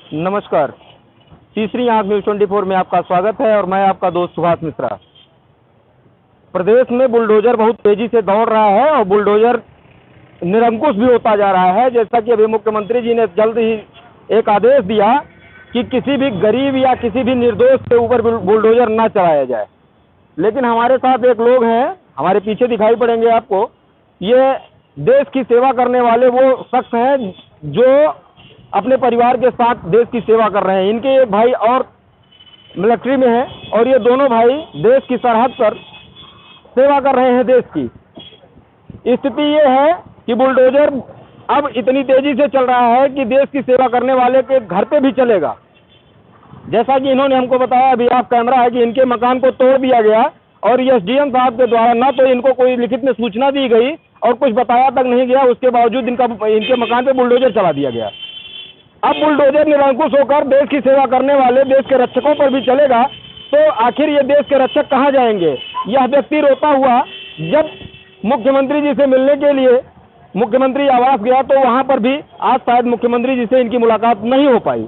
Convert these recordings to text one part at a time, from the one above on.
नमस्कार। तीसरी आंख न्यूज़ 24 में आपका स्वागत है और मैं आपका दोस्त सुभाष मिश्रा। प्रदेश में बुलडोजर बहुत तेजी से दौड़ रहा है और बुलडोजर निरंकुश भी होता जा रहा है। जैसा कि अभी मुख्यमंत्री जी ने जल्द ही एक आदेश दिया कि किसी भी गरीब या किसी भी निर्दोष के ऊपर बुलडोजर ना चलाया जाए। लेकिन हमारे साथ एक लोग हैं, हमारे पीछे दिखाई पड़ेंगे आपको। ये देश की सेवा करने वाले वो शख्स हैं जो अपने परिवार के साथ देश की सेवा कर रहे हैं। इनके एक भाई और मिलिट्री में है और ये दोनों भाई देश की सरहद पर सेवा कर रहे हैं देश की। स्थिति ये है कि बुलडोजर अब इतनी तेजी से चल रहा है कि देश की सेवा करने वाले के घर पे भी चलेगा। जैसा कि इन्होंने हमको बताया, अभी आप कैमरा है, कि इनके मकान को तोड़ दिया गया और एसडीएम साहब के द्वारा ना तो इनको कोई लिखित में सूचना दी गई और कुछ बताया तक नहीं गया। उसके बावजूद इनके मकान पे बुलडोजर चला दिया गया। अब बुलडोजर निरंकुश होकर देश की सेवा करने वाले देश के रक्षकों पर भी चलेगा, तो आखिर ये देश के रक्षक कहाँ जाएंगे? यह व्यक्ति रोता हुआ जब मुख्यमंत्री जी से मिलने के लिए मुख्यमंत्री आवास गया तो वहां पर भी आज शायद मुख्यमंत्री जी से इनकी मुलाकात नहीं हो पाई।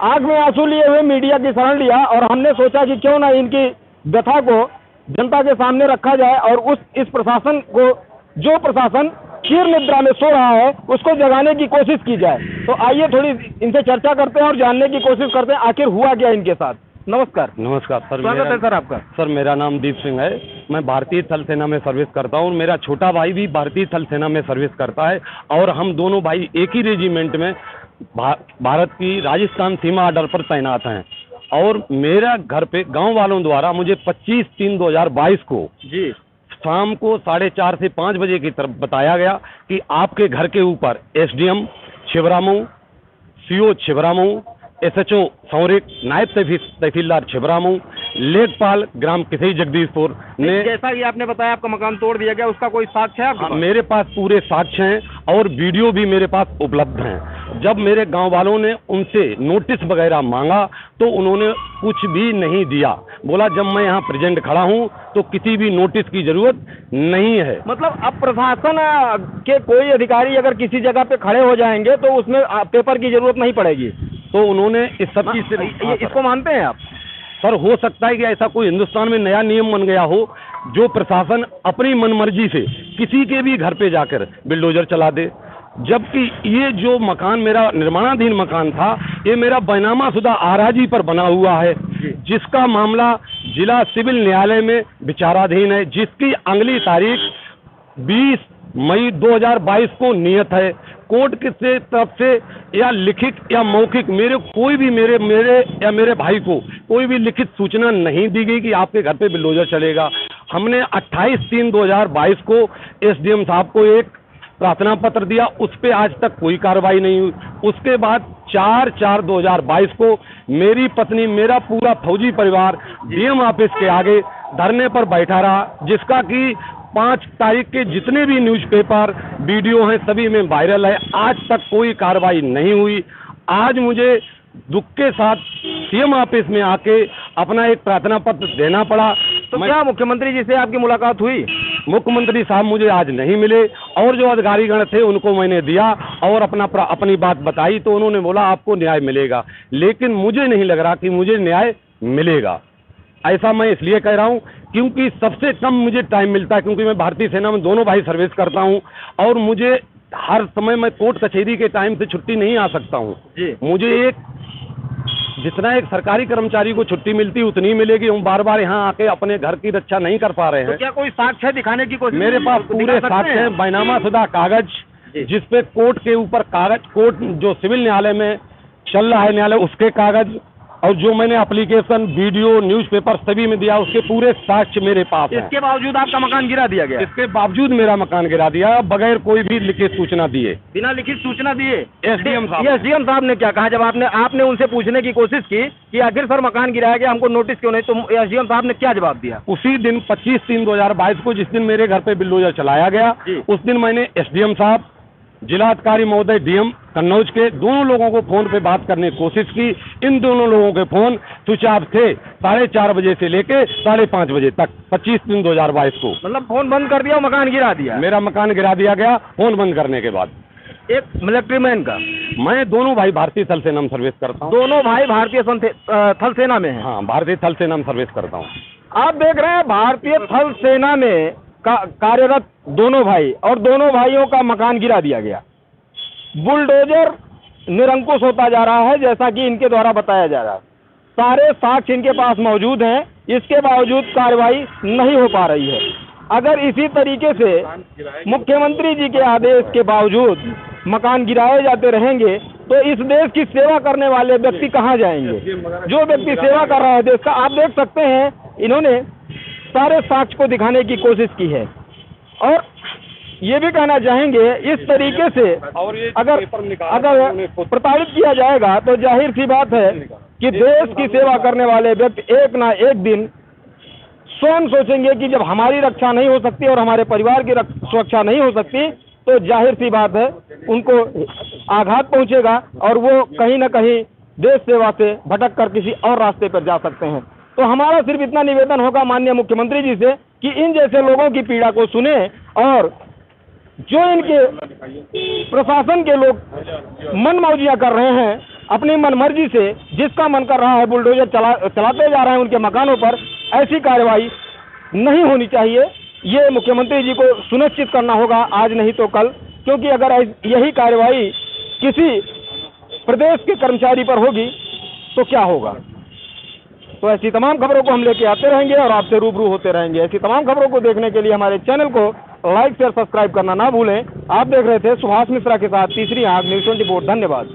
आंख में आंसू लिए हुए मीडिया की शरण लिया और हमने सोचा कि क्यों ना इनकी व्यथा को जनता के सामने रखा जाए और इस प्रशासन को, जो प्रशासन क्षीर निद्रा में सो रहा है, उसको जगाने की कोशिश की जाए। तो आइए थोड़ी इनसे चर्चा करते हैं और जानने की कोशिश करते हैं आखिर हुआ क्या इनके साथ। नमस्कार। नमस्कार सर। स्वागत है सर आपका। सर मेरा नाम दीप सिंह है। मैं भारतीय थल सेना में सर्विस करता हूँ। मेरा छोटा भाई भी भारतीय थल सेना में सर्विस करता है और हम दोनों भाई एक ही रेजिमेंट में भारत की राजस्थान सीमा अड्डे पर तैनात हैं। और मेरा घर पे गांव वालों द्वारा मुझे 25/3/2022 को जी शाम को 4:30 से 5 बजे की तरफ बताया गया कि आपके घर के ऊपर SDM Chhibramau, CO Chhibramau, SHO Saurikh, नायब तहसीलदार छिबरामऊ, लेखपाल ग्राम किसई जगदीशपुर ने, जैसा कि आपने बताया आपका मकान तोड़ दिया गया, उसका कोई साक्ष्य है आपके पास? मेरे पास पूरे साक्ष्य हैं और वीडियो भी मेरे पास उपलब्ध हैं। जब मेरे गांव वालों ने उनसे नोटिस वगैरह मांगा तो उन्होंने कुछ भी नहीं दिया। बोला जब मैं यहाँ प्रेजेंट खड़ा हूँ तो किसी भी नोटिस की जरूरत नहीं है। मतलब अब प्रशासन के कोई अधिकारी अगर किसी जगह पे खड़े हो जाएंगे तो उसमें पेपर की जरूरत नहीं पड़ेगी। तो उन्होंने इस सब चीज से इसको मानते हैं आप? सर हो सकता है कि ऐसा कोई हिंदुस्तान में नया नियम बन गया हो जो प्रशासन अपनी मनमर्जी से किसी के भी घर पे जाकर बिल्डोजर चला दे। जबकि ये जो मकान मेरा निर्माणाधीन मकान था, ये मेरा बैनामाशुदा आराजी पर बना हुआ है, जिसका मामला जिला सिविल न्यायालय में विचाराधीन है, जिसकी अगली तारीख 20 मई 2022 को नियत है। कोर्ट के तरफ से या लिखित या मौखिक मेरे भाई को कोई भी लिखित सूचना नहीं दी गई कि आपके घर पे बिल्डोजर चलेगा। हमने 28/3/2022 को एसडीएम साहब को एक प्रार्थना पत्र दिया, उस पे आज तक कोई कार्रवाई नहीं हुई। उसके बाद 4/4/2022 को मेरी पत्नी, मेरा पूरा फौजी परिवार डीएम ऑफिस के आगे धरने पर बैठा रहा, जिसका कि 5 तारीख के जितने भी न्यूज़पेपर वीडियो हैं सभी में वायरल है। आज तक कोई कार्रवाई नहीं हुई। आज मुझे दुख के साथ सीएम ऑफिस में आके अपना एक प्रार्थना पत्र देना पड़ा। तो क्या मुख्यमंत्री जी से आपकी मुलाकात हुई? मुख्यमंत्री साहब मुझे आज नहीं मिले और जो अधिकारीगण थे उनको मैंने दिया और अपनी बात बताई तो उन्होंने बोला आपको न्याय मिलेगा, लेकिन मुझे नहीं लग रहा कि मुझे न्याय मिलेगा। ऐसा मैं इसलिए कह रहा हूं क्योंकि सबसे कम मुझे टाइम मिलता है, क्योंकि मैं भारतीय सेना में दोनों भाई सर्विस करता हूं और मुझे हर समय मैं कोर्ट कचहरी के टाइम से छुट्टी नहीं आ सकता हूं। मुझे जितना एक सरकारी कर्मचारी को छुट्टी मिलती उतनी मिलेगी। हम बार बार यहाँ आके अपने घर की रक्षा नहीं कर पा रहे हैं। तो क्या कोई साक्ष्य दिखाने की कोशिश? मेरे पास पूरे साक्ष्य हैं, बैनामाशुदा कागज जिसपे कोर्ट के ऊपर कागज, कोर्ट जो सिविल न्यायालय में चल रहा है न्यायालय, उसके कागज, और जो मैंने एप्लीकेशन, वीडियो, न्यूज़पेपर सभी में दिया, उसके पूरे साक्ष्य मेरे पास हैं। इसके बावजूद आपका मकान गिरा दिया गया? इसके बावजूद मेरा मकान गिरा दिया बगैर कोई भी लिखित सूचना दिए। बिना लिखित सूचना दिए? एसडीएम साहब ने क्या कहा जब आपने उनसे पूछने की कोशिश की कि आखिर सर मकान गिराया गया, हमको नोटिस क्यों नहीं, तो एसडीएम साहब ने क्या जवाब दिया? उसी दिन 25/3/2022 को, जिस दिन मेरे घर पे बिल्डोजर चलाया गया, उस दिन मैंने एसडीएम साहब, जिलाधिकारी महोदय डीएम कन्नौज के दोनों लोगों को फोन पे बात करने की कोशिश की। इन दोनों लोगों के फोन स्विच ऑफ थे 4:30 बजे से लेके 5:30 बजे तक 25/3/2022 को। मतलब फोन बंद कर दिया और मकान गिरा दिया? मेरा मकान गिरा दिया गया फोन बंद करने के बाद। एक मिलिट्री मैन का। मैं दोनों भाई भारतीय थल सेना में सर्विस करता हूँ। दोनों भाई भारतीय थल सेना में हैं। हाँ, भारतीय थल सेना में सर्विस करता हूँ। आप देख रहे हैं भारतीय थल सेना में कार्यरत दोनों भाई, और दोनों भाइयों का मकान गिरा दिया गया। बुलडोजर निरंकुश होता जा रहा है, जैसा कि इनके द्वारा बताया जा रहा है। सारे साक्ष्य इनके पास मौजूद हैं, इसके बावजूद कार्रवाई नहीं हो पा रही है। अगर इसी तरीके से मुख्यमंत्री जी के आदेश के बावजूद मकान गिराए जाते रहेंगे तो इस देश की सेवा करने वाले व्यक्ति कहाँ जाएंगे? जो व्यक्ति सेवा कर रहा है देश का, आप देख सकते हैं इन्होंने सारे साक्ष्य को दिखाने की कोशिश की है। और ये भी कहना चाहेंगे, इस तरीके से अगर प्रताड़ित किया जाएगा तो जाहिर सी बात है कि देश की सेवा करने वाले व्यक्ति एक ना एक दिन स्वयं सोचेंगे कि जब हमारी रक्षा नहीं हो सकती और हमारे परिवार की सुरक्षा नहीं हो सकती तो जाहिर सी बात है उनको आघात पहुंचेगा और वो कहीं ना कहीं देश सेवा से भटक कर किसी और रास्ते पर जा सकते हैं। तो हमारा सिर्फ इतना निवेदन होगा माननीय मुख्यमंत्री जी से कि इन जैसे लोगों की पीड़ा को सुने, और जो इनके प्रशासन के लोग मनमौजियां कर रहे हैं अपनी मनमर्जी से, जिसका मन कर रहा है बुलडोजर चलाते जा रहे हैं उनके मकानों पर, ऐसी कार्रवाई नहीं होनी चाहिए। ये मुख्यमंत्री जी को सुनिश्चित करना होगा आज नहीं तो कल, क्योंकि अगर यही कार्रवाई किसी प्रदेश के कर्मचारी पर होगी तो क्या होगा। तो ऐसी तमाम खबरों को हम लेके आते रहेंगे और आपसे रूबरू होते रहेंगे। ऐसी तमाम खबरों को देखने के लिए हमारे चैनल को लाइक शेयर सब्सक्राइब करना ना भूलें। आप देख रहे थे सुभाष मिश्रा के साथ तीसरी आंख न्यूज़ 24। धन्यवाद।